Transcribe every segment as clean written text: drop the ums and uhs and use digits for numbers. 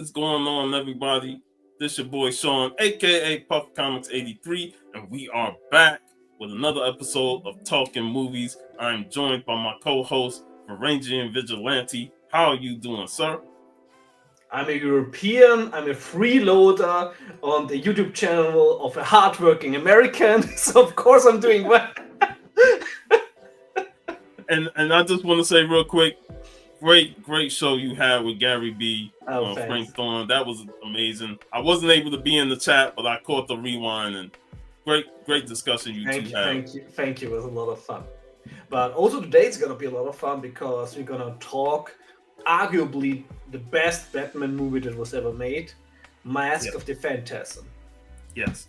is going on, everybody? This your boy Sean, aka Puff Comics 83, and we are back with another episode of Talking Movies. I'm joined by my co-host, Varangian Vigilante. How are you doing, sir? I'm a European, I'm a freeloader on the YouTube channel of a hardworking American, so of course I'm doing well. and I just want to say real quick, great show you had with Gary B. Frank Thorne. That was amazing. I wasn't able to be in the chat, but I caught the rewind, and great discussion you two had. Thank you. It was a lot of fun. But also today it's gonna be a lot of fun because we're gonna talk arguably the best Batman movie that was ever made, Mask of the Phantasm. Yes,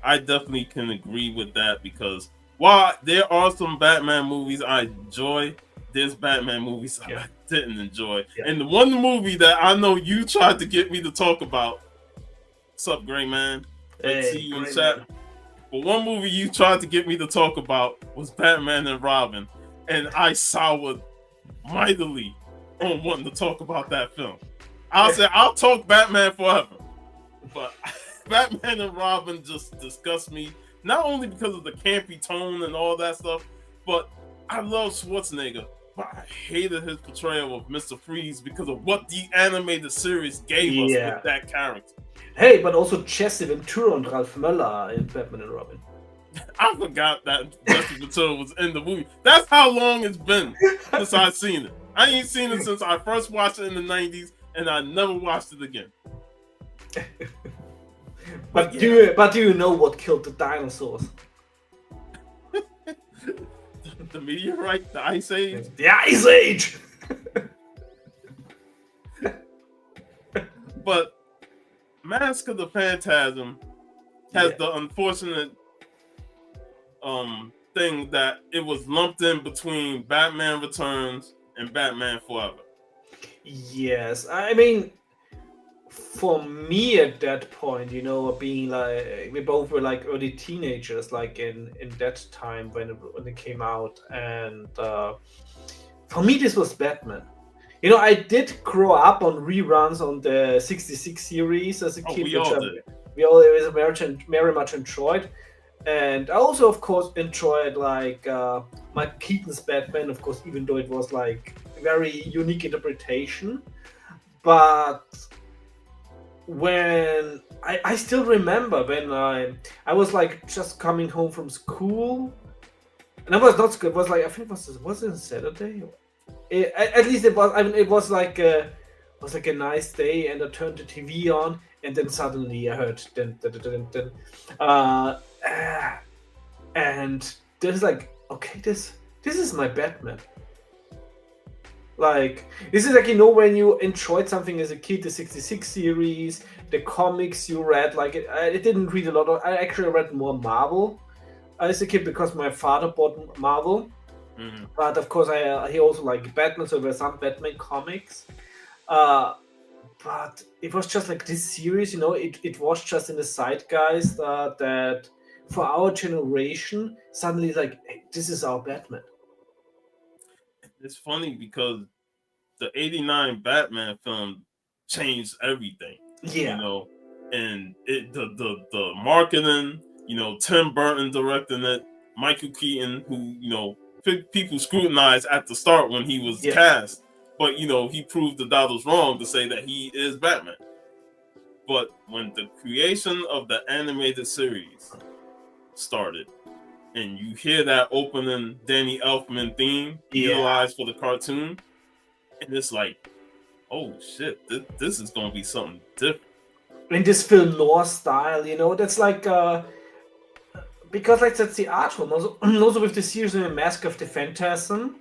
I definitely can agree with that because while there are some Batman movies I enjoy, there's Batman movies I didn't enjoy. And the one movie that I know you tried to get me to talk about, what's up, Gray Man? Good to see you in chat. But one movie you tried to get me to talk about was Batman and Robin, and I soured mightily on wanting to talk about that film. I said I'll talk Batman forever, but Batman and Robin just disgust me. Not only because of the campy tone and all that stuff, but I love Schwarzenegger, but I hated his portrayal of Mr. Freeze because of what the animated series gave us with that character. Hey, but also Jesse Ventura and Ralph Möller in Batman and Robin. I forgot that Jesse Ventura was in the movie. That's how long it's been since I've seen it. I ain't seen it since I first watched it in the 90s, and I never watched it again. But do you know what killed the dinosaurs? The meteorite, the Ice Age? The Ice Age! But Mask of the Phantasm has the unfortunate thing that it was lumped in between Batman Returns and Batman Forever. Yes, I mean, for me at that point, you know, being like, we both were like early teenagers, like in that time when it came out, and for me this was Batman. You know, I did grow up on reruns on the 66 series as a kid, we all very much enjoyed. And I also, of course, enjoyed like Mike Keaton's Batman, of course, even though it was like a very unique interpretation. But when I still remember when I was like just coming home from school, and it was not school. It was like, I think was it Saturday? At least it was. I mean, it was like a nice day, and I turned the TV on, and then suddenly I heard and there's like, okay, this is my Batman. Like, this is like, you know, when you enjoyed something as a kid, the 66 series, the comics you read, like I didn't read a lot of, I actually read more Marvel as a kid because my father bought Marvel. Mm-hmm. But of course he also liked Batman, so there were some Batman comics. But it was just like this series, you know, it was just in the zeitgeist that for our generation, suddenly like, hey, this is our Batman. It's funny because the 89 Batman film changed everything. Yeah. You know, and the marketing, you know, Tim Burton directing it, Michael Keaton, who, you know, people scrutinized at the start when he was cast, but, you know, he proved the doubters wrong to say that he is Batman. But when the creation of the animated series started, and you hear that opening Danny Elfman theme utilized for the cartoon, and it's like, oh shit, this is gonna be something different. In this film noir style, you know, that's like because like that's the art form. Also with the series in the Mask of the Phantasm,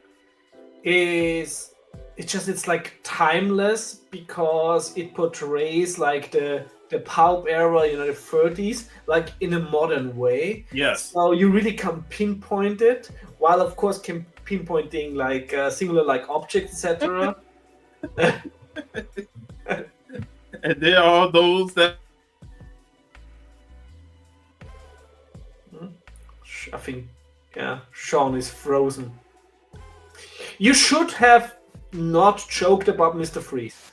it's like timeless because it portrays like the pulp era, you know, the 30s, like in a modern way. Yes. So you really can pinpoint it, while of course pinpointing like singular like objects, etc. And there are those that I think, Sean is frozen. You should have not joked about Mr. Freeze.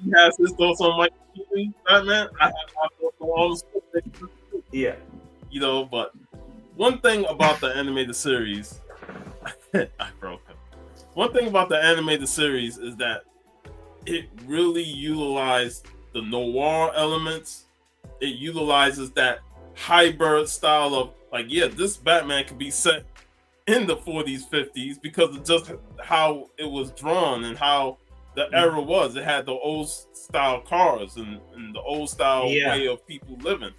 He has his thoughts on Michael Keaton, Batman. I have my thoughts on all the stuff that he did. Yeah. You know, but one thing about the animated series, I broke him. One thing about the animated series is that it really utilized the noir elements. It utilizes that hybrid style of like, yeah, this Batman could be set in the 40s, 50s because of just how it was drawn and how the era was. It had the old style cars and the old style way of people living.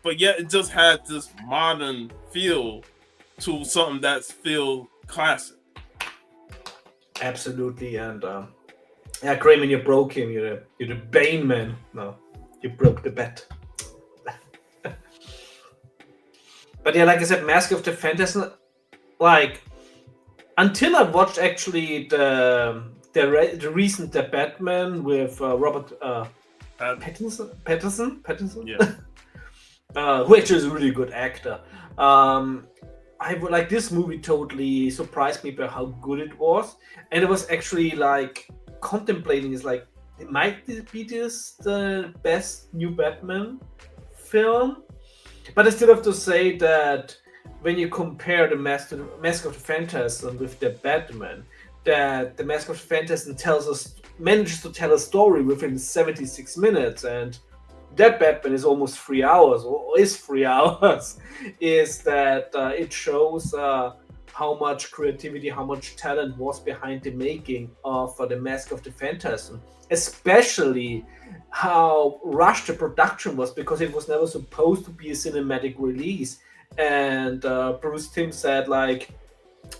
But yet it just had this modern feel to something that's feel classic. Absolutely. And yeah, Grayman, you broke him. You're the Bane man. No, you broke the bet. But yeah, like I said, Mask of the Phantasm, like until I watched actually the recent The Batman with Robert Pattinson, yeah, who actually is a really good actor. I would like this movie totally surprised me by how good it was, and it was actually like contemplating is like might be this the best new Batman film, but I still have to say that when you compare the Mask of the Phantasm with the Batman, that the Mask of the Phantasm manages to tell a story within 76 minutes, and that Batman is almost 3 hours, or is 3 hours, is that it shows how much creativity, how much talent was behind the making of the Mask of the Phantasm, especially how rushed the production was, because it was never supposed to be a cinematic release. And Bruce Timm said like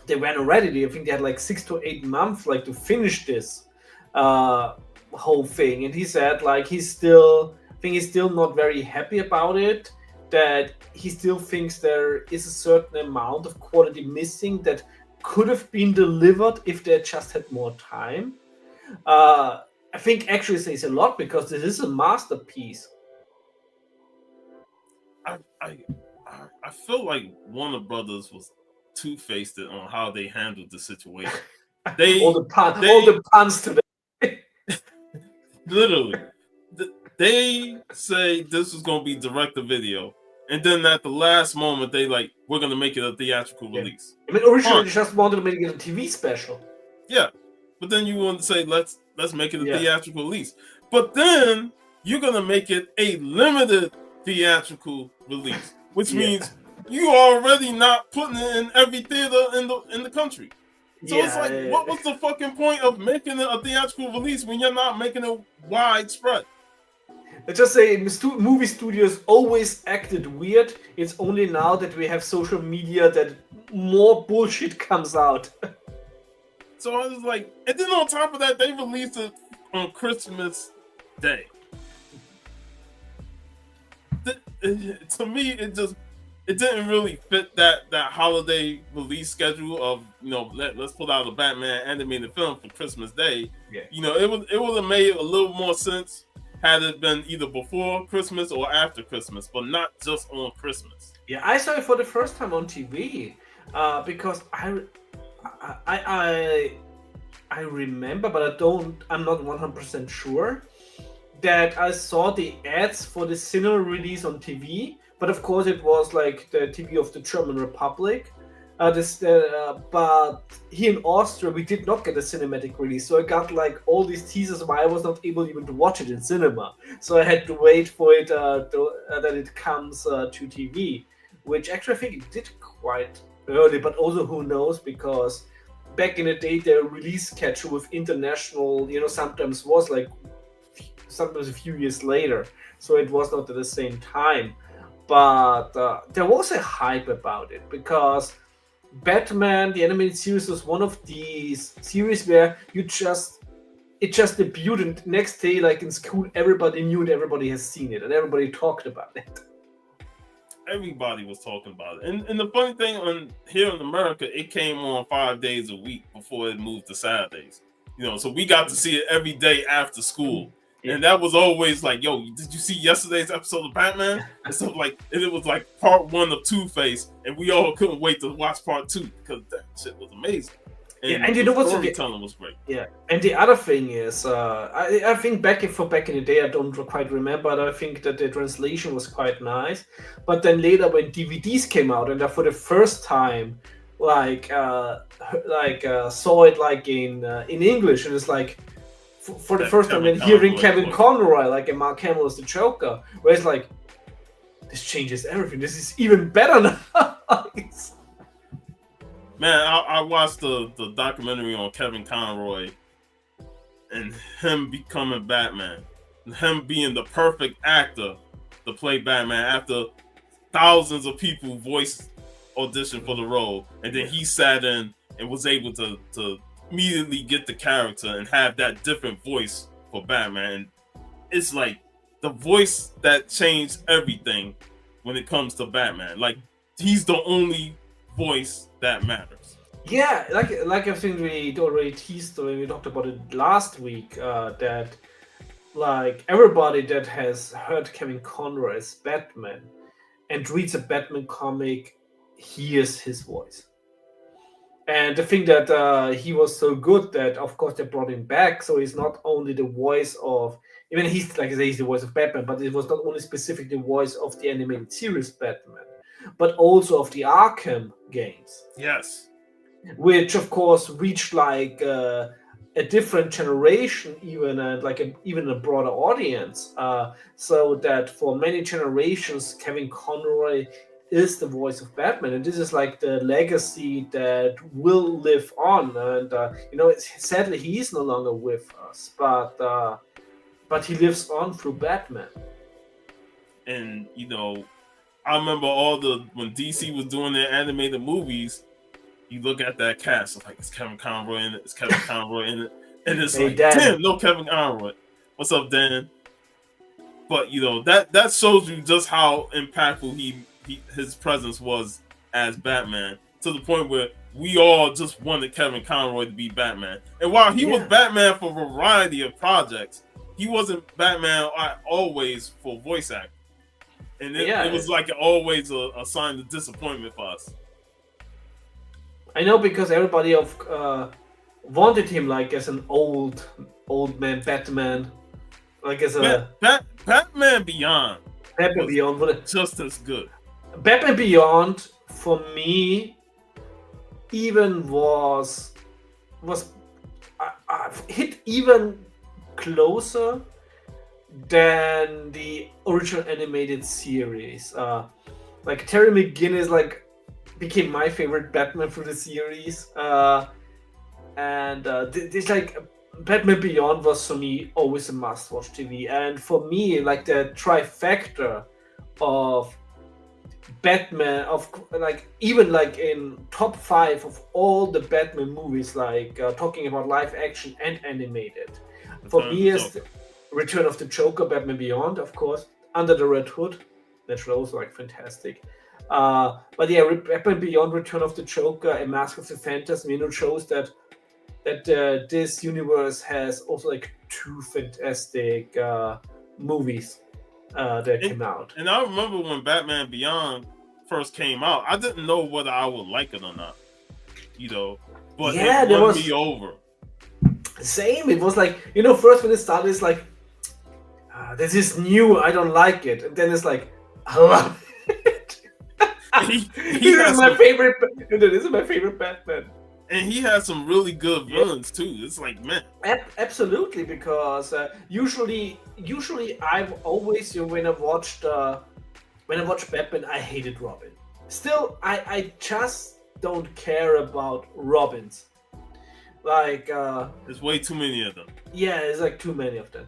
they weren't ready. I think they had like 6 to 8 months like to finish this whole thing. And he said like he's still not very happy about it, that he still thinks there is a certain amount of quality missing that could have been delivered if they just had more time. I think actually says a lot because this is a masterpiece. I feel like Warner Brothers was two-faced on how they handled the situation. All the puns today. Literally. They say this is going to be direct-to-video, and then at the last moment, they like, we're going to make it a theatrical release. I mean, originally they just wanted to make it a TV special. Yeah, but then you want to say, let's make it a theatrical release. But then you're going to make it a limited theatrical release, which means you are already not putting it in every theater in the country. So it's like, what was the fucking point of making it a theatrical release when you're not making it widespread? Let's just say movie studios always acted weird. It's only now that we have social media that more bullshit comes out. So I was like, and then on top of that, they released it on Christmas Day. To me, it didn't really fit that holiday release schedule of, you know, let's put out a Batman animated film for Christmas Day. Yeah. You know, it would have made a little more sense had it been either before Christmas or after Christmas, but not just on Christmas. Yeah, I saw it for the first time on TV because I remember, but I'm not 100% sure that I saw the ads for the cinema release on TV, but of course it was like the TV of the German Republic. But here in Austria, we did not get a cinematic release, so I got like all these teasers why I was not able even to watch it in cinema. So I had to wait for it that it comes to TV, which actually I think it did quite early. But also, who knows? Because back in the day, the release schedule with international, sometimes was like sometimes a few years later, so it was not at the same time. But there was a hype about it because Batman, the animated series, was one of these series where it just debuted, and next day, like in school, everybody knew it, everybody has seen it, and everybody talked about it. Everybody was talking about it. And the funny thing here in America, it came on 5 days a week before it moved to Saturdays. So we got to see it every day after school. Yeah. And that was always like, yo, did you see yesterday's episode of Batman? And so it was like part 1 of Two-Face, and we all couldn't wait to watch part 2 because that shit was amazing. and you the know what's storytelling was great. Yeah, and the other thing is, I think back in the day, I don't quite remember, but I think that the translation was quite nice. But then later, when DVDs came out, and I for the first time, saw it like in English, and it's like for the That first time, Kevin then hearing Conroy Kevin voice. Conroy like a Mark Hamill as the Joker, where it's like, this changes everything. This is even better now. Man, I watched the documentary on Kevin Conroy and him becoming Batman, him being the perfect actor to play Batman after thousands of people voiced audition for the role, and then he sat in and was able to immediately get the character and have that different voice for Batman. It's like the voice that changed everything when it comes to Batman. Like, he's the only voice that matters. Yeah, like I think we already teased when we talked about it last week, that like everybody that has heard Kevin Conroy as Batman and reads a Batman comic hears his voice. And the thing that he was so good that of course they brought him back, so he's not only the voice of, even he's like I say he's the voice of Batman, but it was not only specific the voice of the animated series Batman, but also of the Arkham games. Yes. Which of course reached like a different generation, even and like even a broader audience. So that for many generations, Kevin Conroy is the voice of Batman, and this is like the legacy that will live on. And sadly, he is no longer with us, but he lives on through Batman. And I remember when DC was doing their animated movies. You look at that cast, it's like, it's Kevin Conroy in it, it's Kevin Conroy in it, and it's Hey, like, Dan. damn, no Kevin Conroy. What's up, Dan? But that shows you just how impactful his presence was as Batman, to the point where we all just wanted Kevin Conroy to be Batman. And while he was Batman for a variety of projects, he wasn't Batman always for voice acting. And it was like always a sign of disappointment for us. I know, because everybody wanted him like as an old man Batman, like as a Batman Beyond. Batman Beyond, just as good. Batman Beyond for me even was hit even closer than the original animated series. Like Terry McGinnis became my favorite Batman for the series, and this like Batman Beyond was for me always a must-watch TV, and for me like the trifecta of Batman, of like even like in top 5 of all the Batman movies, like talking about live action and animated, for me is Return of the Joker, Batman Beyond, of course, Under the Red Hood, that's also like fantastic. But yeah, Batman Beyond, Return of the Joker, and Mask of the Phantasm, shows that this universe has also like 2 fantastic movies that came out. And I remember when Batman Beyond first came out, I didn't know whether I would like it or not, but it won me over. Same, it was like, first when it started, it's like, this is new, I don't like it, and then it's like, I love it. This is my favorite Batman. And he has some really good villains too. It's like, man, absolutely, because usually I've always when I watched Batman, I hated Robin. Still, I just don't care about Robins. Like there's way too many of them. Yeah, there's like too many of them.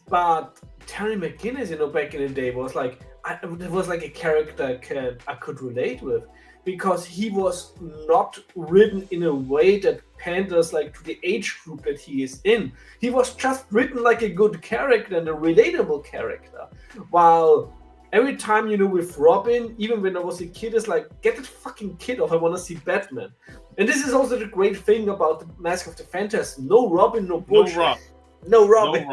But Terry McGinnis, back in the day was like it was like a character I could relate with, because he was not written in a way that panders like to the age group that he is in. He was just written like a good character and a relatable character. While every time, with Robin, even when I was a kid, it's like, get that fucking kid off, I want to see Batman. And this is also the great thing about the Mask of the Phantasm. No Robin, no bullshit. No Robin.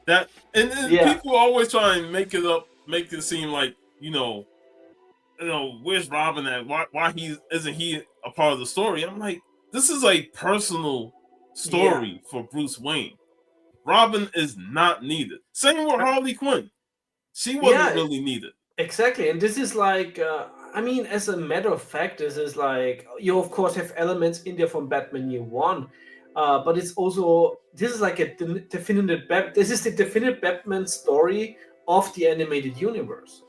That and people always try and make it seem like, where's Robin at? Why isn't he a part of the story. I'm like, this is a personal story for Bruce Wayne. Robin is not needed. Same with Harley Quinn. She wasn't really needed. Exactly, and this is like, I mean, as a matter of fact, this is like, you of course have elements in there from Batman Year One, but it's also, this is like a this is the definitive Batman story of the animated universe.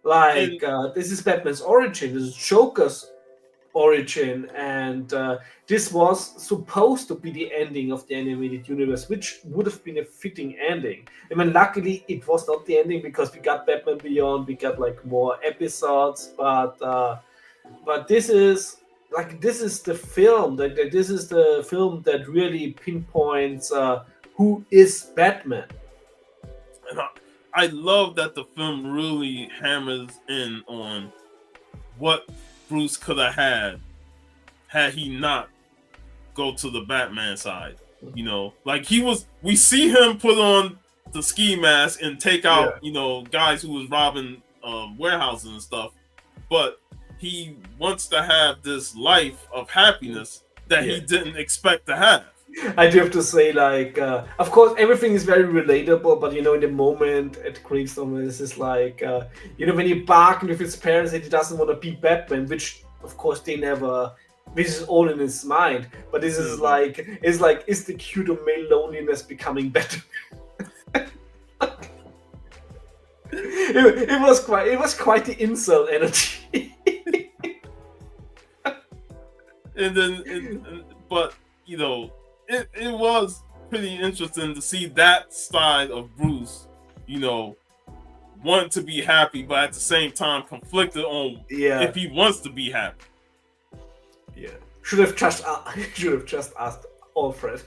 Like, this is Batman's origin. This is Joker's origin, and this was supposed to be the ending of the animated universe, which would have been a fitting ending. I mean, luckily it was not the ending because we got Batman Beyond, we got like more episodes, but this is like, this is the film that really pinpoints who is Batman. And I love that the film really hammers in on what Bruce could have had he not go to the Batman side. You know, like we see him put on the ski mask and take out, guys who was robbing warehouses and stuff, but he wants to have this life of happiness that he didn't expect to have. I do have to say, like, of course, everything is very relatable, but in the moment at Gravestone, this is like, when he bargained with his parents that he doesn't want to be Batman, which, of course, they never. This is all in his mind, but this is like, is the cue to male loneliness becoming better? it was quite the incel energy. And then, but it was pretty interesting to see that side of Bruce, want to be happy, but at the same time conflicted on if he wants to be happy. Yeah, should have just asked Alfred.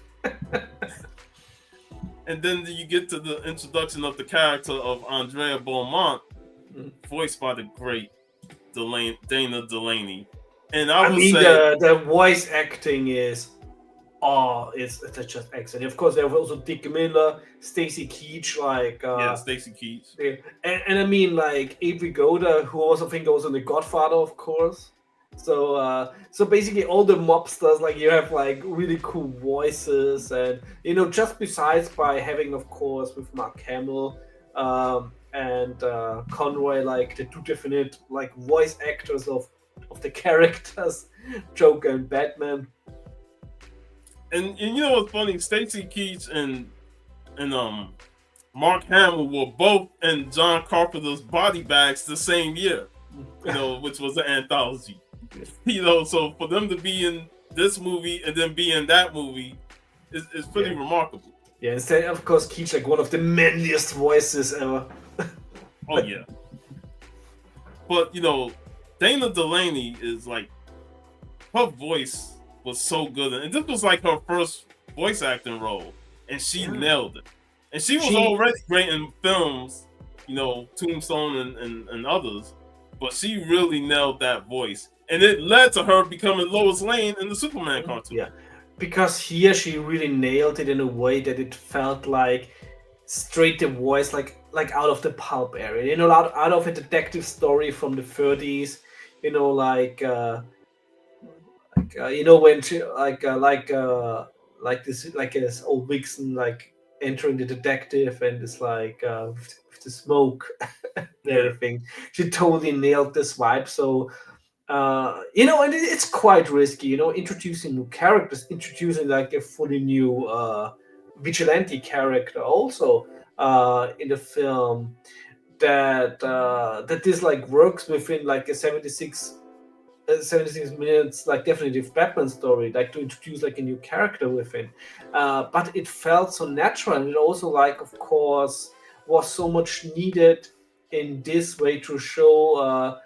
And then you get to the introduction of the character of Andrea Beaumont, voiced by the great Dana Delaney. And I would say the voice acting is, it's just excellent. Of course, there was also Dick Miller, Stacy Keach, Stacy Keach, and I mean, like, Avery Goda, who also think was in The Godfather, of course. So basically all the mobsters, like, you have like really cool voices, and just besides by having, of course, with Mark Hamill and Conroy, like the two definite like voice actors of the characters, Joker and Batman. And you know what's funny? Stacy Keach and Mark Hamill were both in John Carpenter's Body Bags the same year, which was an anthology. So for them to be in this movie and then be in that movie is pretty remarkable. Yeah, and of course Keach, like one of the manliest voices ever. Oh yeah. But Dana Delaney is like, her voice was so good, and this was like her first voice acting role, and she nailed it. And she was already great in films, Tombstone and others, but she really nailed that voice. And it led to her becoming Lois Lane in the Superman cartoon. Yeah, because here she really nailed it in a way that it felt like straight the voice, like out of the pulp area. Out of a detective story from the 30s. When she like this old Vixen, like entering the detective, and it's like with the smoke and everything. She totally nailed this vibe. So. And it's quite risky, introducing new characters, introducing like a fully new vigilante character also in the film that this like works within like a 76 minutes like definitive Batman story, like to introduce like a new character within, but it felt so natural, and it also, like, of course, was so much needed in this way to show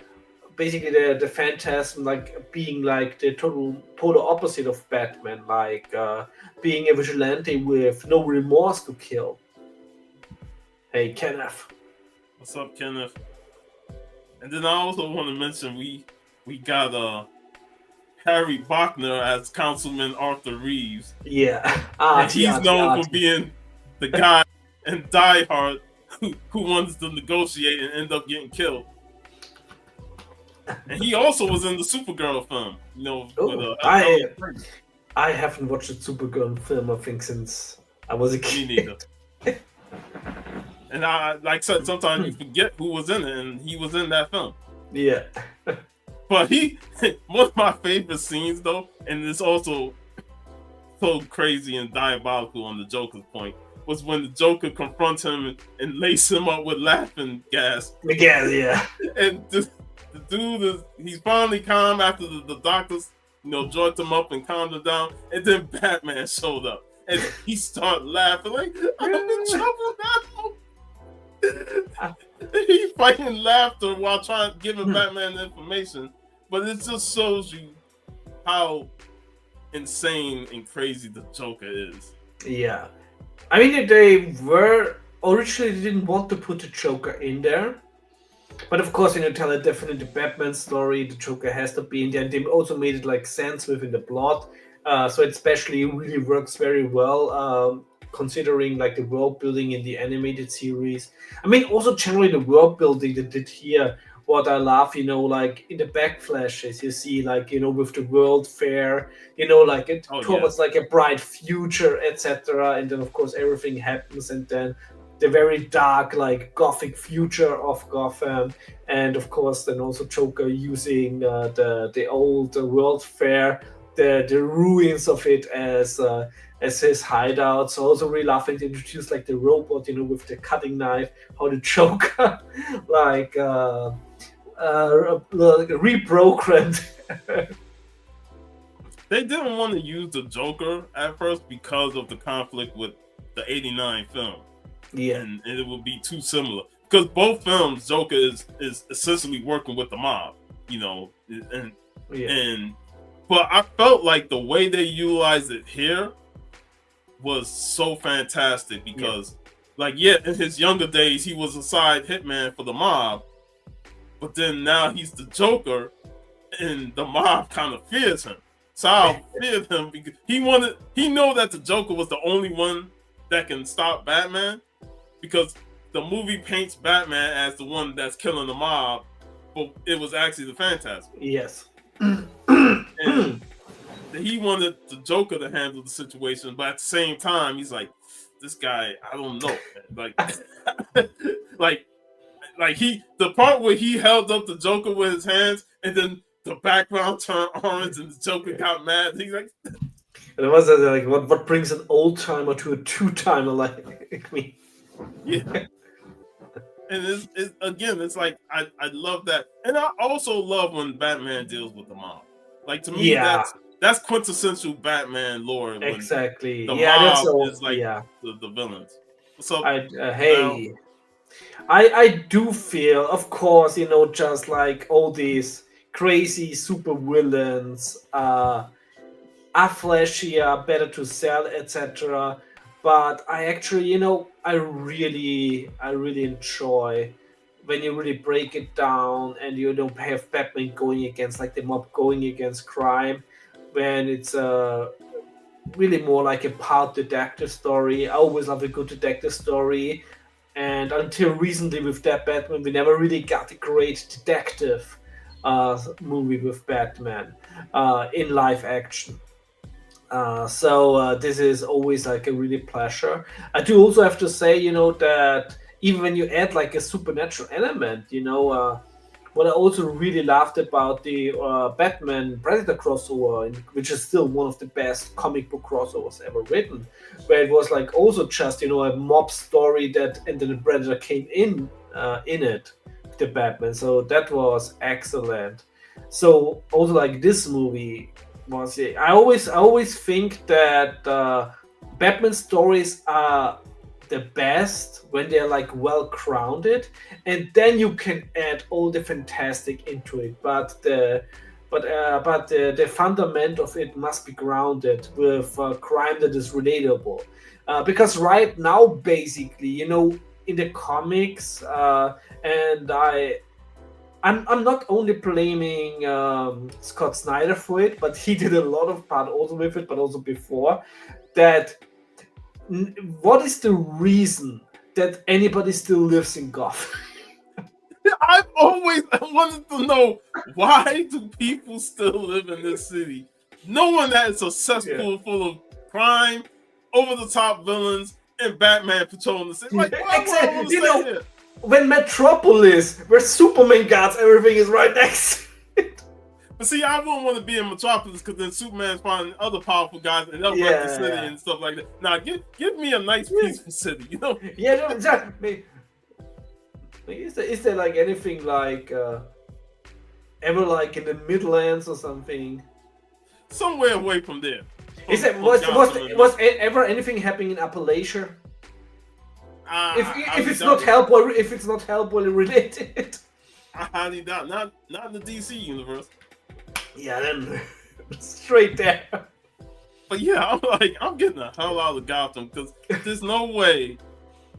basically the Phantasm, like being like the polar opposite of Batman, like being a vigilante with no remorse to kill. Hey, Kenneth. What's up, Kenneth? And then I also want to mention we got Harry Bachner as Councilman Arthur Reeves. Yeah. He's known for being the guy in Die Hard who wants to negotiate and end up getting killed. And he also was in the Supergirl film, with Oh, Ellen Page. I haven't watched a Supergirl film, I think, since I was a Me kid. neither. And I like said, sometimes you forget who was in it, and he was in that film. Yeah. But one of my favorite scenes though, and it's also so crazy and diabolical on the Joker's point, was when the Joker confronts him and laces him up with laughing gas. Again, yeah. And the dude he's finally calm after the doctors, drugged him up and calmed him down, and then Batman showed up and he started laughing like, I'm in trouble now. He fighting laughter while giving Batman the information, but it just shows you how insane and crazy the Joker is. Yeah. I mean, they were originally didn't want to put the Joker in there, but of course, tell a definite Batman story, the Joker has to be in there, and they also made it like sense within the plot. So it especially really works very well, considering like the world building in the animated series. I mean, also generally the world building they did here. What I love, like in the back flashes, you see like with the World Fair, like it towards like a bright future, etc. And then of course everything happens, and then the very dark like gothic future of Gotham, and of course then also Joker using the old World Fair, the ruins of it as his hideout. So also really laughing to introduce like the robot, with the cutting knife, how the Joker like reprogrammed. They didn't want to use the Joker at first because of the conflict with the '89 film. Yeah, and it would be too similar because both films, Joker is essentially working with the mob, but I felt like the way they utilized it here was so fantastic because, in his younger days he was a side hitman for the mob, but then now he's the Joker, and the mob kind of fears him. So I feared him because he know that the Joker was the only one that can stop Batman. Because the movie paints Batman as the one that's killing the mob, but it was actually the Phantasm. Yes. And he wanted the Joker to handle the situation, but at the same time, he's like, this guy, I don't know. The part where he held up the Joker with his hands, and then the background turned orange, and the Joker got mad. He's like, and it was like, what brings an old timer to a two-timer like me? Yeah. And it's like I love that, and I also love when Batman deals with the mob. Like, to me, that's quintessential Batman lore. Exactly. The mob is like the villains. So I do feel, of course, just like all these crazy super villains are flashier, better to sell, etc. But I actually, I really enjoy when you really break it down and you don't have Batman going against like the mob, going against crime, when it's really more like a part detective story. I always love a good detective story, and until recently with that Batman, we never really got a great detective movie with Batman in live action. So this is always like a really pleasure. I do also have to say, that even when you add like a supernatural element, what I also really loved about the Batman Predator crossover, which is still one of the best comic book crossovers ever written, where it was like also just a mob story and then the Predator came in it, the Batman. So that was excellent. So also like this movie. I always think that Batman stories are the best when they're like well grounded, and then you can add all the fantastic into it. But the fundament of it must be grounded with crime that is relatable. Because right now, basically, in the comics, and I'm not only blaming Scott Snyder for it, but he did a lot of part also with it, but also before that. What is the reason that anybody still lives in Gotham? I've always wanted to know, why do people still live in this city, knowing that it's a cesspool full of crime, over the top villains, and Batman patrolling the city? Like, why would I want to stay here? When Metropolis, where Superman guards everything, is right next. But see, I wouldn't want to be in Metropolis, because then Superman's finding other powerful guys and they'll wreck the city and stuff like that. Now, give me a nice, peaceful city, you know? Yeah, no, exactly. Is there like anything like ever like in the Midlands or something? Somewhere away from there. Was ever anything happening in Appalachia? If it's not Hellboy related. I highly doubt. Not in the DC universe. Yeah, then straight there. But yeah, I'm getting the hell out of Gotham, because there's no way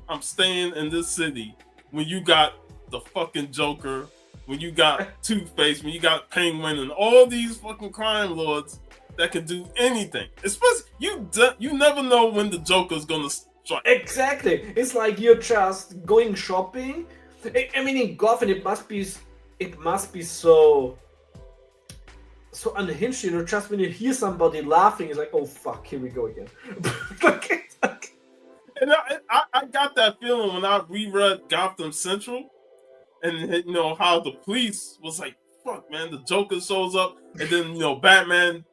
I'm staying in this city when you got the fucking Joker, when you got Two-Face, when you got Penguin, and all these fucking crime lords that can do anything. Especially you never know when the Joker's gonna strike. Exactly. It's like you're just going shopping. I mean, in Gotham, it must be so unhinged, you know. Just when you hear somebody laughing, it's like, oh fuck, here we go again. And I got that feeling when I reread Gotham Central, and you know how the police was like, fuck man, the Joker shows up, and then you know Batman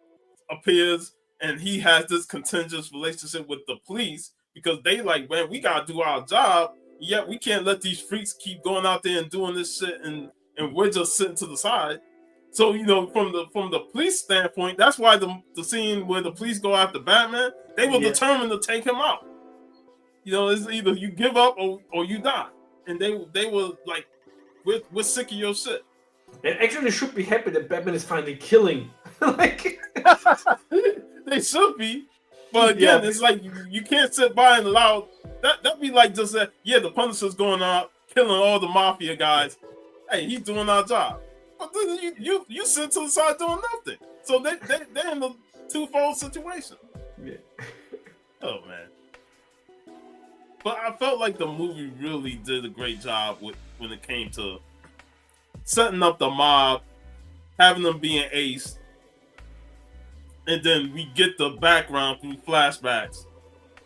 appears, and he has this contentious relationship with the police, because they like, man, we gotta do our job. Yet we can't let these freaks keep going out there and doing this shit, and we're just sitting to the side. So you know, from the police standpoint, that's why the scene where the police go after Batman, they were determined to take him out. You know, it's either you give up or you die, and they were like, we're sick of your shit. And actually, should be happy that Batman is finally killing. Like, they should be, but again, it's like you can't sit by and allow. That'd be like just that. Yeah, the Punisher's going out killing all the mafia guys. Hey, he's doing our job. But then you sit to the side doing nothing. So they're in a twofold situation. Yeah. Oh man. But I felt like the movie really did a great job when it came to setting up the mob, having them being aced, and then we get the background through flashbacks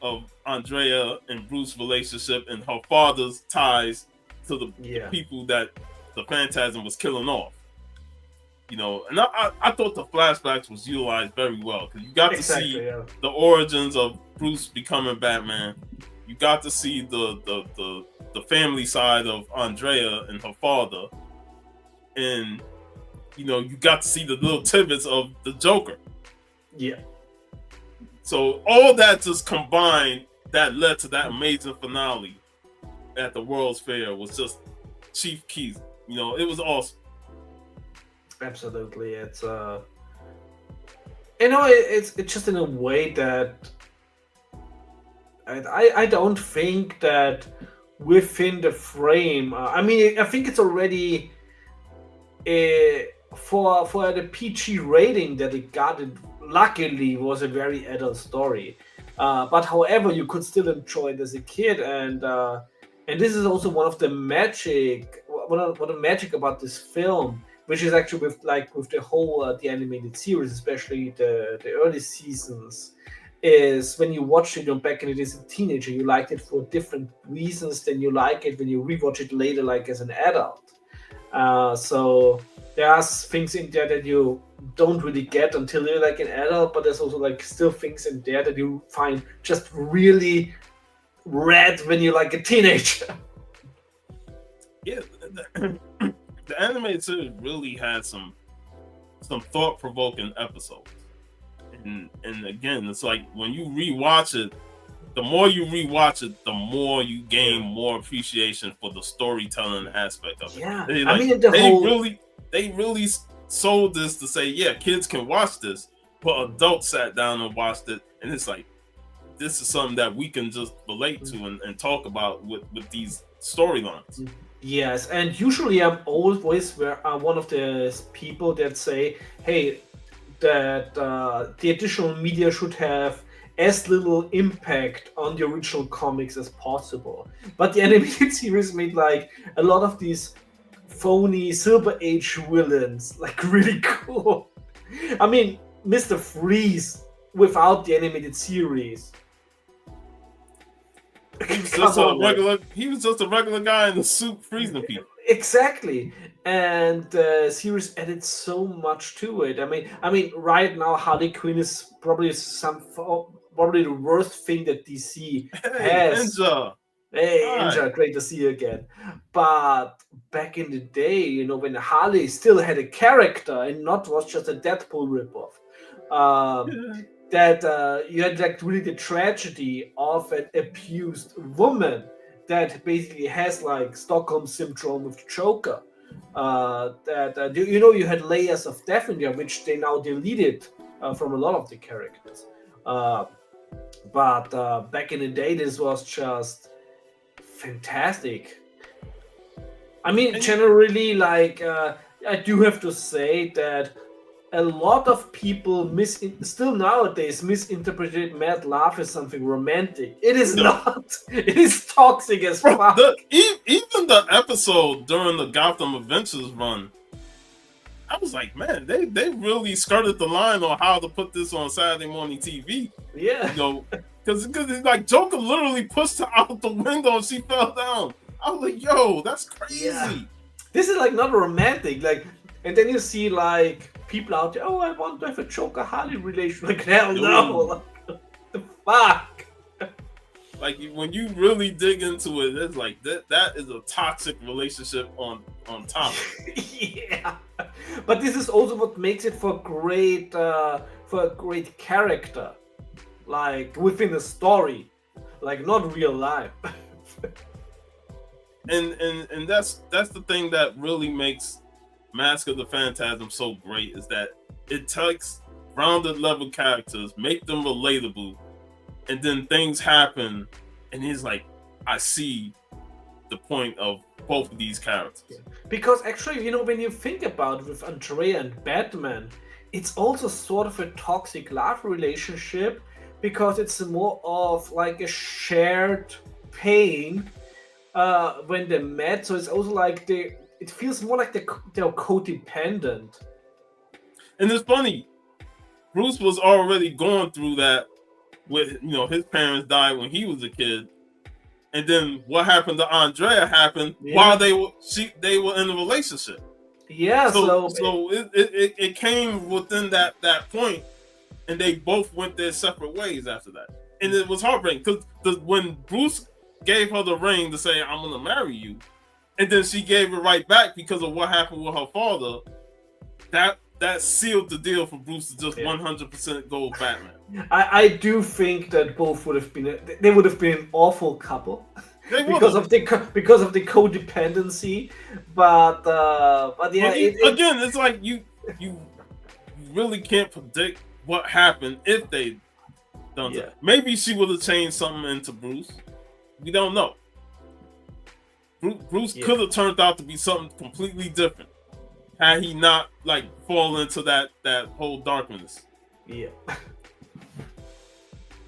of Andrea and Bruce's relationship and her father's ties to the people that the Phantasm was killing off. You know, and I thought the flashbacks was utilized very well, because you got to see the origins of Bruce becoming Batman. You got to see the family side of Andrea and her father, and you know, you got to see the little tidbits of the Joker. Yeah. So all that just combined, that led to that amazing finale at the World's Fair, was just Chief Keith. You know, it was awesome. Absolutely, it's you know, it's just in a way that I don't think that within the frame. I mean, I think it's already for the PG rating that it got. It luckily was a very adult story, but however, you could still enjoy it as a kid, and this is also one of the magic about this film, which is actually with the whole the animated series, especially the early seasons, is when you watch it back and it is a teenager, you liked it for different reasons than you like it when you rewatch it later, like as an adult. So there are things in there that you don't really get until you're like an adult, but there's also like still things in there that you find just really rad when you're like a teenager. Yeah, the animated series really had some thought-provoking episodes, and again, it's like when you rewatch it, the more you rewatch it, the more you gain more appreciation for the storytelling aspect of it. Yeah, I mean, they really sold this to say, yeah, kids can watch this, but adults sat down and watched it, and it's like, this is something that we can just relate to and talk about with these storylines. Yes, and usually I'm always one of the people that say, hey, that the additional media should have as little impact on the original comics as possible. But the animated series made like a lot of these phony Silver Age villains, like really cool. I mean, Mr. Freeze without the animated series. He was just a regular. He was just a regular guy in the suit freezing people. Exactly, and the series added so much to it. I mean, right now Harley Quinn is probably probably the worst thing that DC has. Ninja. Hey, Ninja, great to see you again. But back in the day, you know, when Harley still had a character and not was just a Deadpool ripoff, that you had like really the tragedy of an abused woman that basically has like Stockholm syndrome with the Joker. You know, you had layers of death in there, which they now deleted from a lot of the characters. But back in the day, this was just fantastic. I mean, generally, like I do have to say that a lot of people still nowadays misinterpreted mad love as something romantic. It is not. It is toxic as fuck. Even the episode during the Gotham Adventures run, I was like, man, they really skirted the line on how to put this on Saturday morning TV. Yeah. You know, because like Joker literally pushed her out the window and she fell down. I was like, yo, that's crazy. Yeah. This is like not romantic. Like, and then you see like people out there, oh, I want to have a Joker Harley relation. Like, hell no. Like, what the fuck? Like, when you really dig into it, it's like that is a toxic relationship on top. Yeah. But this is also what makes it for a great character. Like within a story. Like not real life. and that's the thing that really makes Mask of the Phantasm so great, is that it takes rounded level characters, make them relatable, and then things happen and he's like, I see the point of both of these characters. Yeah. Because actually, you know, when you think about it with Andrea and Batman, it's also sort of a toxic love relationship, because it's more of like a shared pain when they met. So it's also like it feels more like they're codependent. And it's funny, Bruce was already going through that with, you know, his parents died when he was a kid, and then what happened to Andrea happened while they were in a relationship. Yeah, so it came within that point, and they both went their separate ways after that, and it was heartbreaking because when Bruce gave her the ring to say, I'm gonna marry you, and then she gave it right back because of what happened with her father, that sealed the deal for Bruce to just 100% go with Batman. I do think that both would have been an awful couple because of the codependency, but yeah. Again, it's like you really can't predict what happened if they done that. Maybe she would have changed something into Bruce. We don't know. Bruce could have turned out to be something completely different had he not like fallen into that whole darkness. Yeah.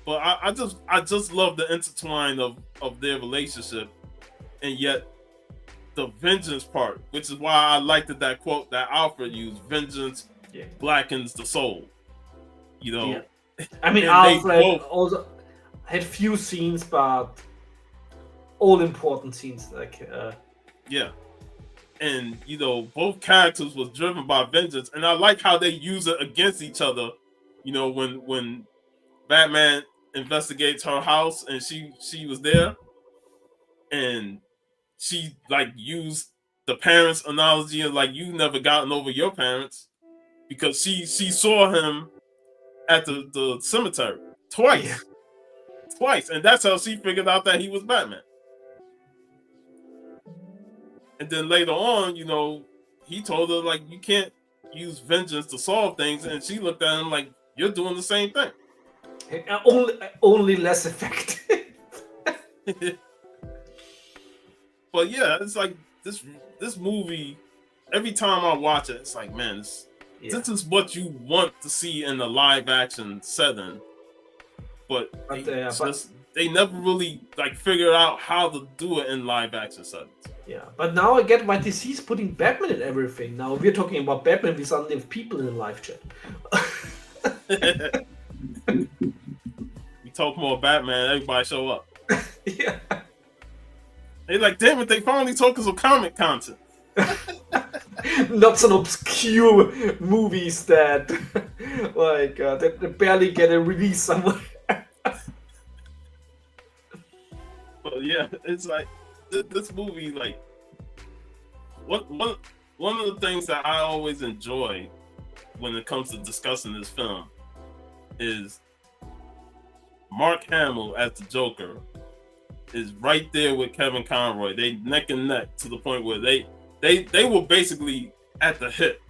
But I just love the intertwine of their relationship, and yet the vengeance part, which is why I liked that quote that Alfred used: "Vengeance blackens the soul." You know. Yeah. I mean, Alfred also had few scenes, but all important scenes. Like. And you know, both characters was driven by vengeance, and I like how they use it against each other. You know, when Batman investigates her house and she was there, and she like used the parents analogy of like, you never gotten over your parents, because she saw him at the cemetery twice, and that's how she figured out that he was Batman. And then later on, you know, he told her, like, you can't use vengeance to solve things. And she looked at him like, you're doing the same thing. Only less effective. But yeah, it's like this movie, every time I watch it, it's like, man, this is what you want to see in a live action setting. But they never really like figured out how to do it in live action settings. Yeah, but now I get why DC's putting Batman in everything. Now we're talking about Batman, we suddenly have people in the live chat. We talk more Batman, everybody show up. Yeah. They like, damn it, they finally talking some comic content. Not some obscure movies that like that barely get a release somewhere. But yeah, it's like this movie, like one of the things that I always enjoy when it comes to discussing this film is Mark Hamill as the Joker is right there with Kevin Conroy. They neck and neck to the point where they were basically at the hip.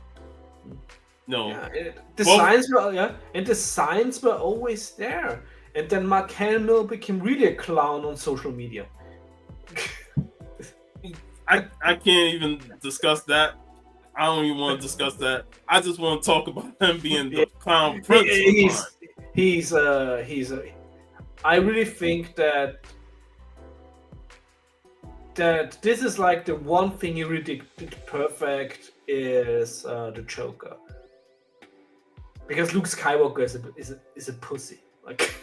No, the signs were and the signs were always there. And then Mark Hamill became really a clown on social media. I can't even discuss that. I don't even want to discuss that. I just want to talk about him being the clown prince. I really think that this is like the one thing he really did perfect is the Joker. Because Luke Skywalker is a pussy. Like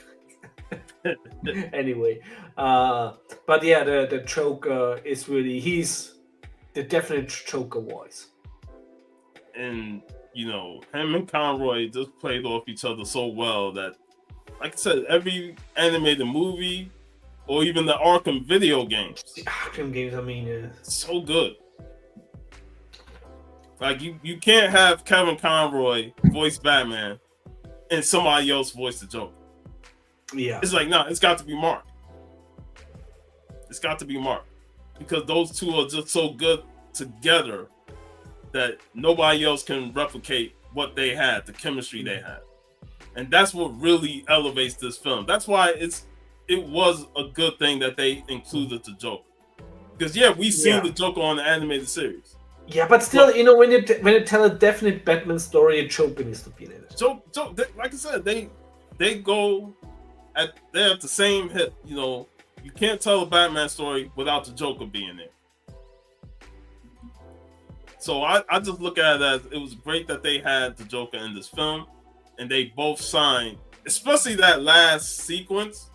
anyway, but yeah, the Joker is really, he's the definite Joker voice. And you know, him and Conroy just played off each other so well that, like I said, every animated movie or even the Arkham video games. The Arkham games, I mean, so good. Like you can't have Kevin Conroy voice Batman and somebody else voice the Joker. Yeah. It's like, no, it's got to be Mark. It's got to be Mark. Because those two are just so good together that nobody else can replicate what they had, the chemistry they had. And that's what really elevates this film. That's why it was a good thing that they included the Joker. Because we've seen the Joker on the animated series. Yeah, but still, you know, when you tell a definite Batman story, a Joker needs to be in it. Like I said, they're at the same hip. You know, you can't tell a Batman story without the Joker being there. So I just look at it as it was great that they had the Joker in this film, and they both signed, especially that last sequence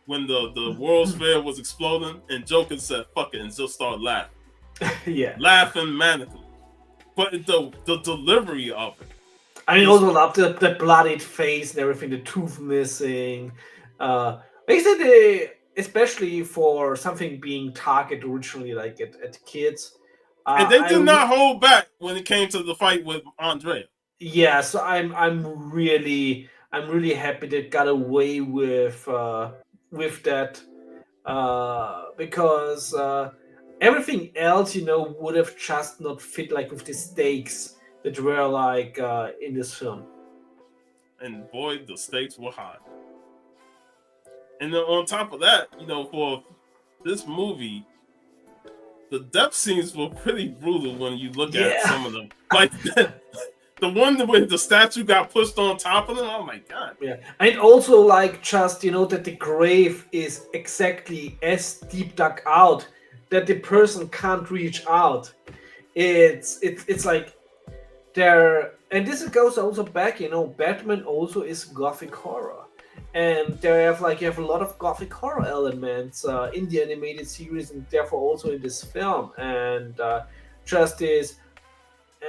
when the World's Fair was exploding, and Joker said "fuck it" and just started laughing. Yeah, laughing manically. But the delivery of it. I also love the bloodied face and everything, the tooth missing. Basically, especially for something being targeted originally like at kids. And they did not hold back when it came to the fight with Andrea. Yeah, so I'm really happy they got away with that because everything else, you know, would have just not fit like with the stakes that were like in this film. And boy, the stakes were high. And then on top of that, you know, for this movie, the death scenes were pretty brutal when you look at some of them. Like the one where the statue got pushed on top of them, oh my god. Yeah, and also like just, you know, that the grave is exactly as deep dug out that the person can't reach out. It's like there, and this goes also back, you know, Batman also is gothic horror, and you have a lot of gothic horror elements in the animated series, and therefore also in this film, and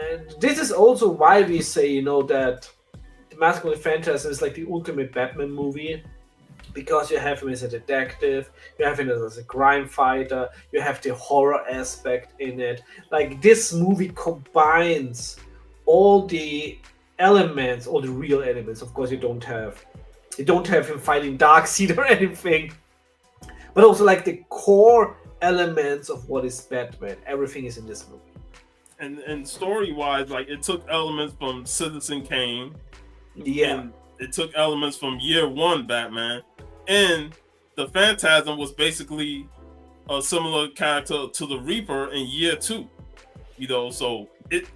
and this is also why we say, you know, that the Masculine Phantasm is like the ultimate Batman movie. Because you have him as a detective, you have him as a crime fighter, you have the horror aspect in it. Like, this movie combines all the elements, all the real elements. Of course, you don't have him fighting Darkseid or anything, but also like the core elements of what is Batman. Everything is in this movie. And story-wise, like, it took elements from Citizen Kane. Yeah. And it took elements from Year One Batman. And the Phantasm was basically a similar character to the Reaper in Year Two. You know, so it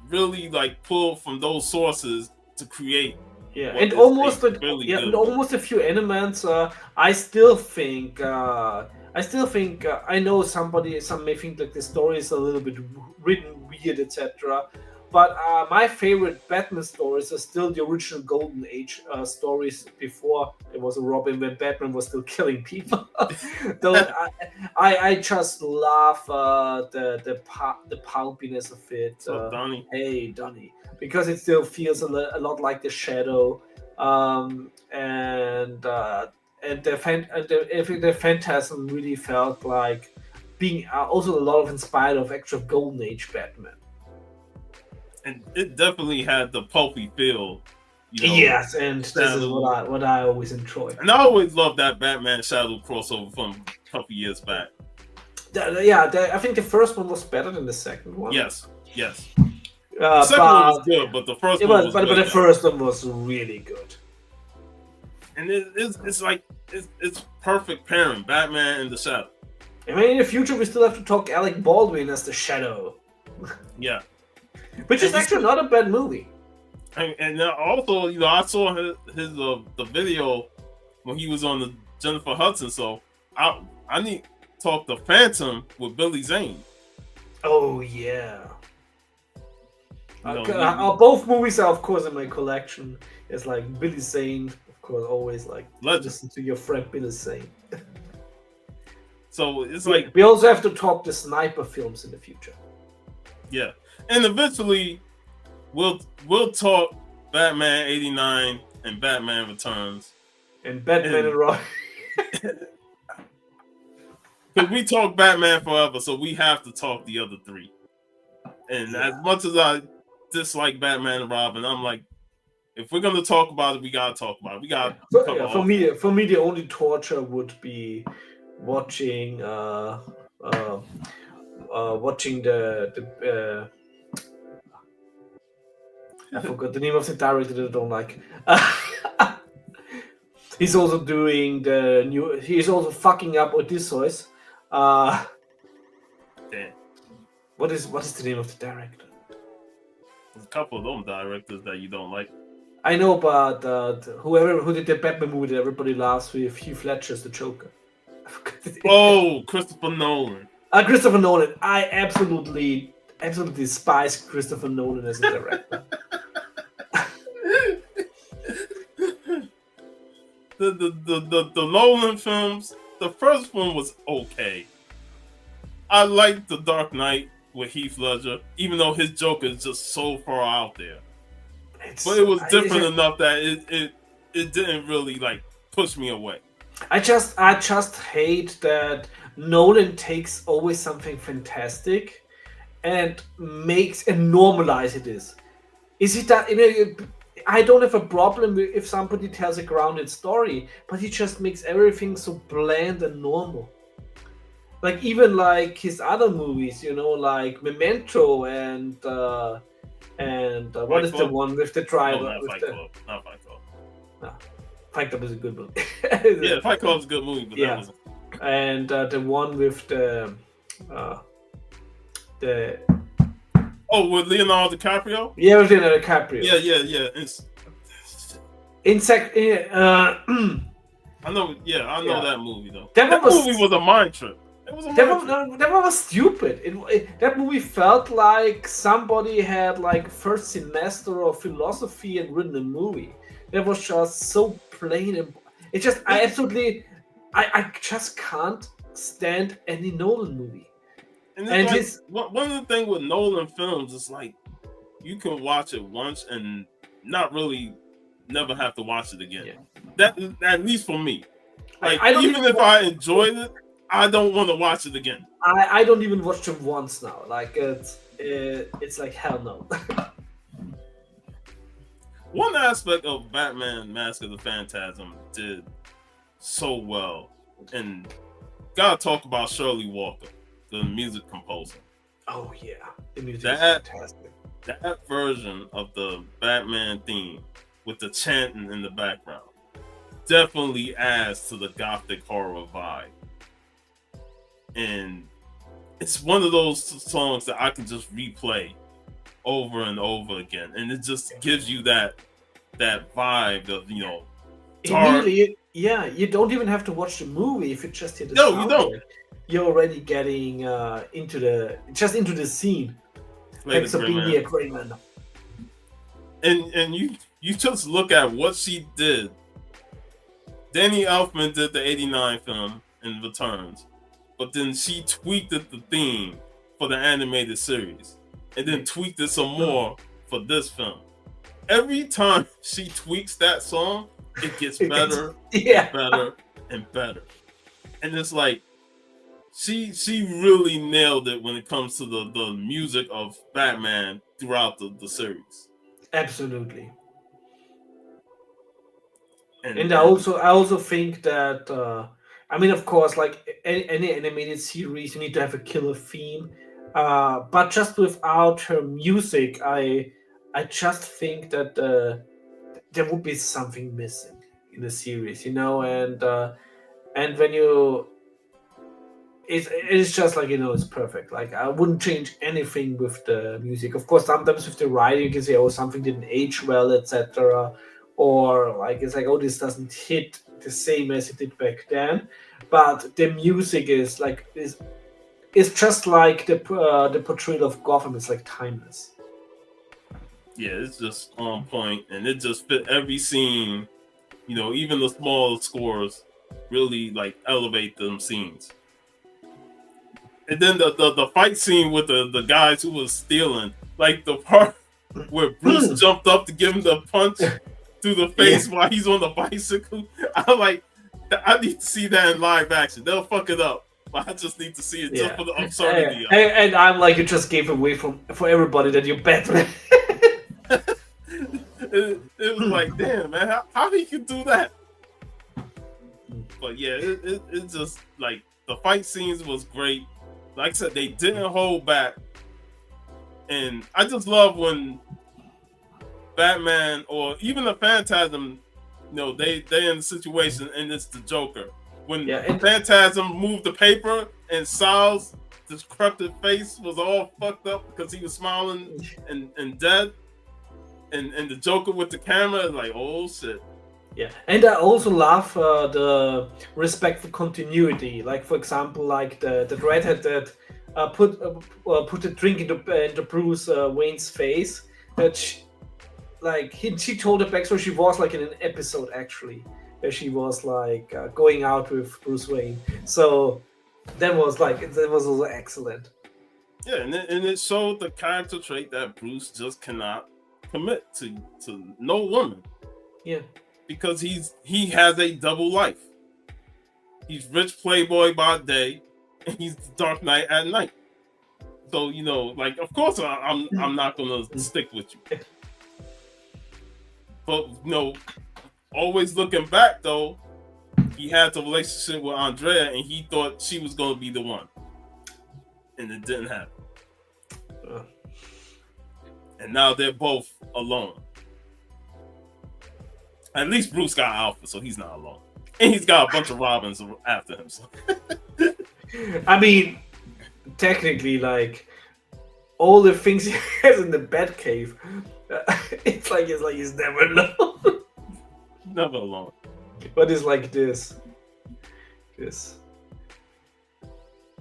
really like pulled from those sources to create Yeah, what and is almost a really good and movie. almost a few elements. I still think I know some may think that the story is a little bit written weird, etc. But my favorite Batman stories are still the original Golden Age stories before there was a Robin, when Batman was still killing people. Though I just love the pulpiness of it. What's up, Donnie? Hey, Donnie, because it still feels a lot like the Shadow, and the Phantasm really felt like being also a lot of inspired of actual Golden Age Batman. And it definitely had the pulpy feel, Yes, and Shadow. this is what I always enjoy. And I always loved that Batman Shadow crossover from a couple years back. I think the first one was better than the second one. Yes. The second one was good, but the first one was but the first one was really good. And it's like it's perfect pairing, Batman and the Shadow. I mean, in the future we still have to talk Alec Baldwin as the Shadow. Yeah. Which is actually not a bad movie. And also, I saw his the video when he was on the Jennifer Hudson. So I need to talk the Phantom with Billy Zane. Oh yeah. Both movies are, of course, in my collection. It's like Billy Zane, of course, always like listen to your friend Billy Zane. So it's like we also have to talk the sniper films in the future. Yeah, and eventually we'll talk Batman '89 and Batman Returns and Batman and Robin. Because we talk Batman forever, so we have to talk the other three. And as much as I dislike Batman and Robin, I'm like, if we're gonna talk about it, we gotta talk about it. We gotta. For me, the only torture would be watching watching the I forgot the name of the director that I don't like. He's also doing the new. He's also fucking up Odysseus. Damn. What is the name of the director? There's a couple of them directors that you don't like. I know, but who did the Batman movie that everybody laughs with, Heath Ledger's the Joker. Oh, Christopher Nolan. Christopher Nolan. I absolutely despise Christopher Nolan as a director. The Nolan films, the first one was okay. I liked The Dark Knight with Heath Ledger, even though his Joker is just so far out there. But it was different enough that it didn't really like push me away. I just hate that Nolan takes always something fantastic and normalizes it. Is it that I don't have a problem if somebody tells a grounded story, but he just makes everything so bland and normal. Like even like his other movies, like Memento and what is the one with the driver? No, not Fight Club. No, Fight Club is a good movie. Yeah, Fight Club is a good movie, but yeah. And the one with the with Leonardo DiCaprio? Yeah, with Leonardo DiCaprio. Yeah. I know that movie though. That movie was a mind trip. That one was stupid. That movie felt like somebody had like first semester of philosophy and written a movie. That was just so plain and it just I just can't stand any Nolan movie. And one of the things with Nolan films is like you can watch it once and not really never have to watch it again. Yeah. That at least for me. Like even if I enjoyed it, I don't want to watch it again. I don't even watch them once now. Like it's like hell no. One aspect of Batman: Mask of the Phantasm did so well, and gotta talk about Shirley Walker, the music composer. Oh yeah, the music is fantastic. That version of the Batman theme with the chanting in the background definitely adds to the gothic horror vibe. And it's one of those songs that I can just replay over and over again. And it just gives you that that vibe of dark. Immediately, yeah, you don't even have to watch the movie if you just hear the No, you don't. soundtrack. You're already getting into the scene. Play the Thanks for Grim being Man. here, great man. And you just look at what she did. Danny Elfman did the '89 film in Returns, but then she tweaked the theme for the animated series, and then tweaked it some more for this film. Every time she tweaks that song, it gets better and better and better. And it's like she really nailed it when it comes to the music of Batman throughout the series. Absolutely. And I also think that I mean, of course, like any animated series, you need to have a killer theme. But just without her music, I just think that there would be something missing in the series, and when you it's just like it's perfect. Like I wouldn't change anything with the music. Of course, sometimes with the writing, you can say, "Oh, something didn't age well," etc., or like it's like, "Oh, this doesn't hit the same as it did back then." But the music is just like the portrayal of Gotham is like timeless. Yeah, it's just on point, and it just fit every scene. Even the small scores really like elevate them scenes. And then the fight scene with the guys who was stealing, like the part where Bruce jumped up to give him the punch through the face while he's on the bicycle. I need to see that in live action. They'll fuck it up, but I just need to see it just for the absurdity of it. And I'm like, you just gave away for everybody that you're Batman. it was like, damn, man, how he can do that? But yeah, it just like the fight scenes was great. Like I said, they didn't hold back, and I just love when Batman or even the Phantasm, they in the situation, and it's the Joker. When Phantasm moved the paper and Sal's decrepit face was all fucked up because he was smiling and dead, and the Joker with the camera is like, oh shit. Yeah, and I also love the respect for continuity. Like, for example, like the redhead that put a drink into Bruce Wayne's face. That she told the backstory. She was like in an episode actually, where she was like going out with Bruce Wayne. So that was also excellent. Yeah, and it showed the character trait that Bruce just cannot commit to no woman. Yeah. Because he has a double life. He's rich playboy by day, and he's the Dark Knight at night. So like, of course I'm not gonna stick with you. But always looking back though, he had the relationship with Andrea, and he thought she was gonna be the one, and it didn't happen. And now they're both alone. At least Bruce got Alpha, so he's not alone. And he's got a bunch of Robins after him. So. I mean, technically, like, all the things he has in the Batcave, it's like he's never alone. Never alone. But it's like this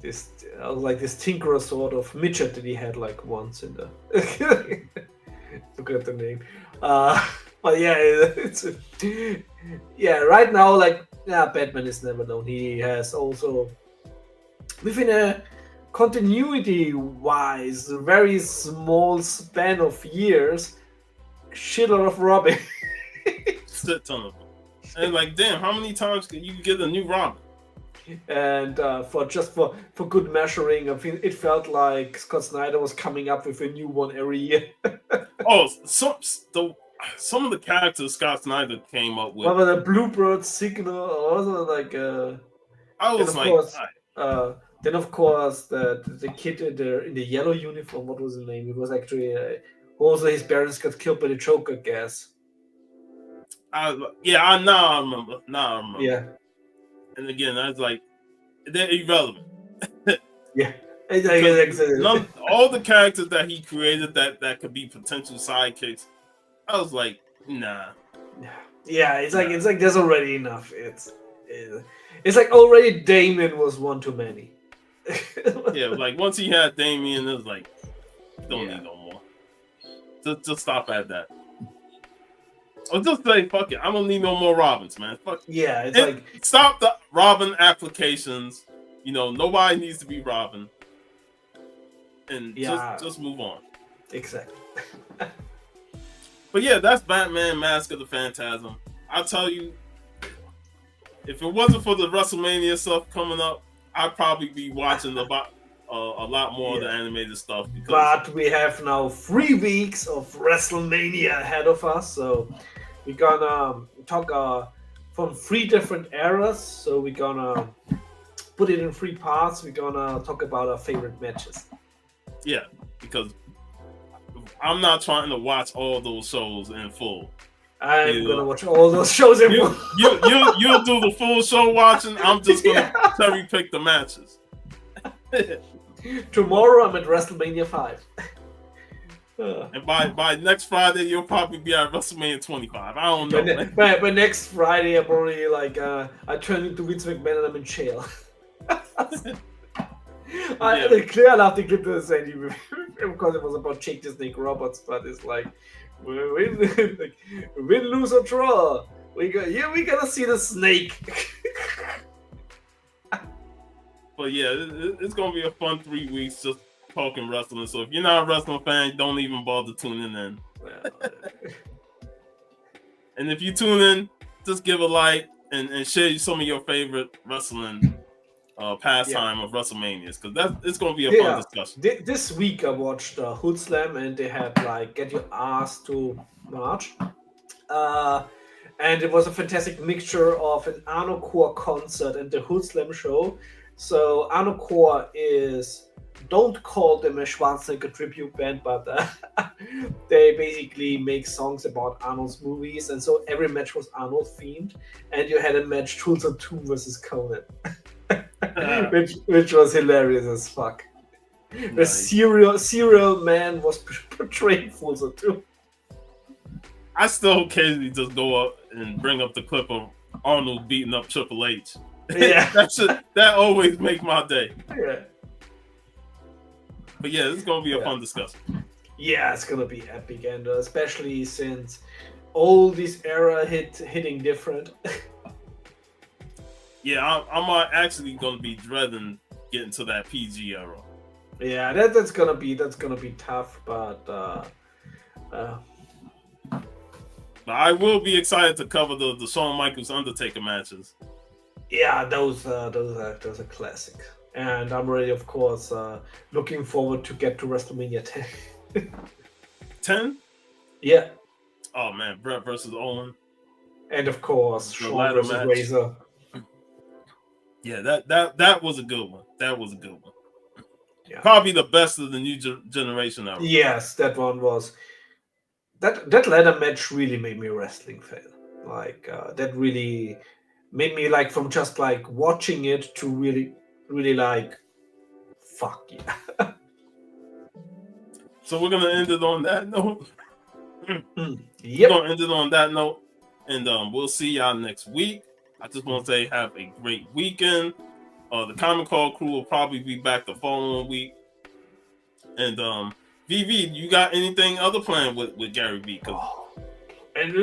Tinkerer sort of midget that he had like once in the forgot the name. But right now, like, Batman is never known. He has also, within a continuity-wise, a very small span of years, shitload of Robin. Shit ton of them. And like, damn, how many times can you get a new Robin? And for good measuring, I think it felt like Scott Snyder was coming up with a new one every year. Oh, some of the characters Scott Snyder came up with. What about the Bluebird Signal? Also, like, I was like, then of course the kid in the yellow uniform. What was his name? It was actually also his parents got killed by the Joker gas. Now I remember. Yeah. And again, I was like, they're irrelevant. Yeah. All the characters that he created that could be potential sidekicks, I was like, nah. Yeah, it's like there's already enough. It's like already Damien was one too many. Yeah, like once he had Damien, it was like, don't need no more. Just stop at that. Or just say, fuck it, I don't need no more Robins, man. Fuck. Yeah, it's like stop the Robin applications. You know, nobody needs to be Robin. And just move on. Exactly. But yeah, that's Batman Mask of the Phantasm. I'll tell you, if it wasn't for the WrestleMania stuff coming up, I'd probably be watching a lot more of the animated stuff. But we have now 3 weeks of WrestleMania ahead of us, so we're gonna talk from 3 different eras. So we're gonna put it in 3 parts. We're gonna talk about our favorite matches. Yeah, because I'm not trying to watch all those shows in full. I'm gonna watch all those shows in full. You'll do the full show watching. I'm just gonna cherry pick the matches. Tomorrow I'm at WrestleMania 5. And by next Friday, you'll probably be at WrestleMania 25. I don't know. But next Friday, I'm already like, I turn into Vince McMahon and I'm in jail. I love the clip to say because it was about Jake the Snake Roberts, but it's like, win, lose or draw. We gotta see the snake. But yeah, it's gonna be a fun 3 weeks just talking wrestling. So if you're not a wrestling fan, don't even bother tuning in. And if you tune in, just give a like and share some of your favorite wrestling pastime of WrestleManias, because it's gonna be a fun discussion. This week I watched Hood Slam, and they had like Get Your Ass to March. And it was a fantastic mixture of an Arno Core concert and the Hood Slam show. So Arno Core is, don't call them a Schwarzenegger tribute band, but they basically make songs about Arnold's movies, and so every match was Arnold themed, and you had a match Tulsa 2 versus Conan, which was hilarious as fuck. Nice. The serial man was portraying Tulsa 2. I still occasionally just go up and bring up the clip of Arnold beating up Triple H. Yeah, that always make my day. Yeah. But yeah, this is gonna be a fun discussion. Yeah, it's gonna be epic, and especially since all this era hitting different. Yeah, I'm actually gonna be dreading getting to that PG era. Yeah, that's gonna be tough, but I will be excited to cover the Shawn Michaels Undertaker matches. Yeah, those are classic, and I'm really, of course, looking forward to get to WrestleMania 10. 10? Yeah. Oh man, Brett versus Owen, and of course Shawn versus Razor. Yeah, that was a good one. That was a good one. Yeah. Probably the best of the new generation era. Yes, that one was. That ladder match really made me a wrestling fan. Like that really made me like, from just like watching it to really like, fuck yeah. So we're gonna end it on that note. Yep. We're gonna end it on that note, and we'll see y'all next week. I just want to say have a great weekend. The Common Call crew will probably be back the following week. And VV, you got anything other planned with Gary B? And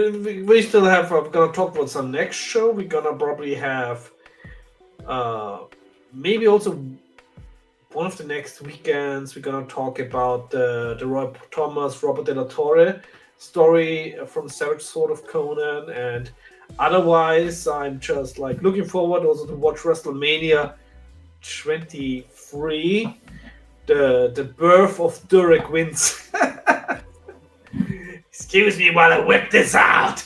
we still have. We're gonna talk about some next show. We're gonna probably have, maybe also one of the next weekends. We're gonna talk about the Roy Thomas, Robert De La Torre story from Savage Sword of Conan, and otherwise, I'm just like looking forward also to watch WrestleMania 23. The birth of Durek wins. Excuse me while I whip this out.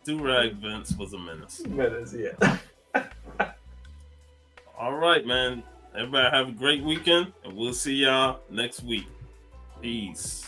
Durag Vince was a menace. Yeah. All right, man. Everybody have a great weekend, and we'll see y'all next week. Peace.